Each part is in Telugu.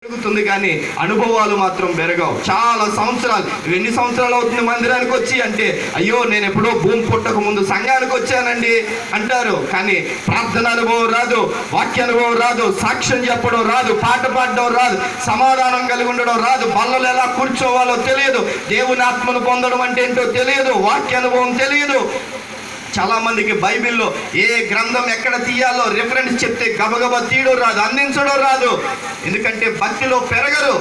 పెరుగుతుంది కానీ అనుభవాలు మాత్రం పెరగవు. చాలా సంవత్సరాలు, ఎన్ని సంవత్సరాలు అవుతుంది మందిరానికి వచ్చి అంటే, అయ్యో నేను ఎప్పుడో భూమి పుట్టక ముందు సంఘానికి వచ్చానండి అంటారు. కానీ ప్రార్థన అనుభవం రాదు, వాక్య అనుభవం రాదు, సాక్ష్యం చెప్పడం రాదు, పాట పాడడం రాదు, సమాధానం కలిగి ఉండడం రాదు, బల్లలు ఎలా కూర్చోవాలో తెలియదు, దేవుని ఆత్మను పొందడం అంటే ఏంటో తెలియదు, వాక్య అనుభవం తెలియదు. చాలా మందికి బైబిల్లో ఏ గ్రంథం ఎక్కడ తీయాలో రిఫరెన్స్ చెప్తే గబగబా తీయడం రాదు, అందించడం రాదు. ఎందుకంటే భక్తిలో పెరగరు.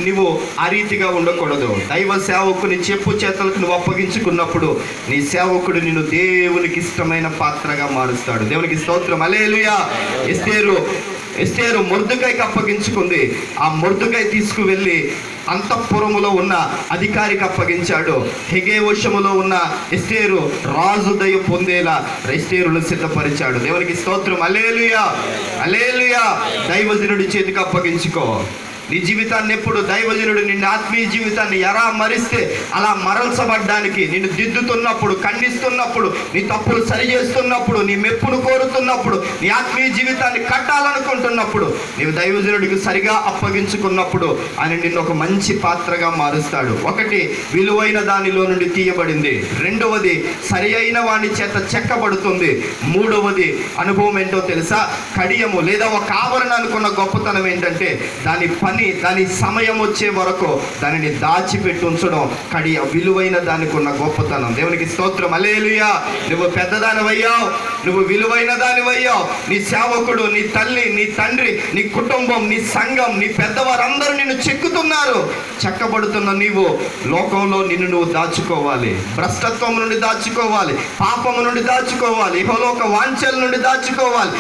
నువ్వు ఆ రీతిగా ఉండకూడదు. దైవ సేవకుని చెప్పు చేతులకు నువ్వు అప్పగించుకున్నప్పుడు నీ సేవకుడు నిన్ను దేవునికి ఇష్టమైన పాత్రగా మారుస్తాడు. దేవునికి స్తోత్రం. హల్లెలూయా. ఎస్తేరు మొర్దెకైకి అప్పగించుకుంది. ఆ మొర్దెకై తీసుకువెళ్ళి అంతఃపురములో ఉన్న అధికారికి అప్పగించాడు. హెగే వశములో ఉన్న ఎస్తేరు రాజు దయ పొందేలా ఎస్తేరును సిద్ధపరిచాడు. దేవునికి స్తోత్రం. హల్లెలూయా, హల్లెలూయా. దైవజనుడి చేతికి అప్పగించుకో. నీ జీవితాన్ని ఎప్పుడు దైవజనుడు నిన్ను ఆత్మీయ జీవితాన్ని ఎలా మరిస్తే అలా మరల్చబడ్డానికి, నిన్ను దిద్దుతున్నప్పుడు, ఖండిస్తున్నప్పుడు, నీ తప్పులు సరి చేస్తున్నప్పుడు, నీ మెప్పును కోరుతున్నప్పుడు, నీ ఆత్మీయ జీవితాన్ని కట్టాలనుకుంటున్నప్పుడు, నీవు దైవజనుడికి సరిగా అప్పగించుకున్నప్పుడు ఆయన నిన్ను ఒక మంచి పాత్రగా మారుస్తాడు. ఒకటి, విలువైన దానిలో నుండి తీయబడింది. రెండవది, సరి అయిన వాని చేత చెక్కబడుతుంది. మూడవది అనుభవం ఏంటో తెలుసా? కడియము లేదా ఒక ఆవరణ అనుకున్న గొప్పతనం ఏంటంటే దాని సమయం వచ్చే వరకు దానిని దాచిపెట్టి ఉంచడం విలువైన దానికి ఉన్న గొప్పతనం. దేవునికి స్తోత్రం. హల్లెలూయా. నువ్వు పెద్దదానివయ్యావు, నువ్వు విలువైన దానివయ్యావు. నీ సేవకుడు, నీ తల్లి, నీ తండ్రి, నీ కుటుంబం, నీ సంఘం, నీ పెద్దవారందరూ నిన్ను చెక్కుతున్నారు. చెక్కబడుతున్న నీవు లోకంలో నిన్ను నువ్వు దాచుకోవాలి. భ్రష్టత్వం నుండి దాచుకోవాలి, పాపము నుండి దాచుకోవాలి, ఇహలోక వాంఛల నుండి దాచుకోవాలి,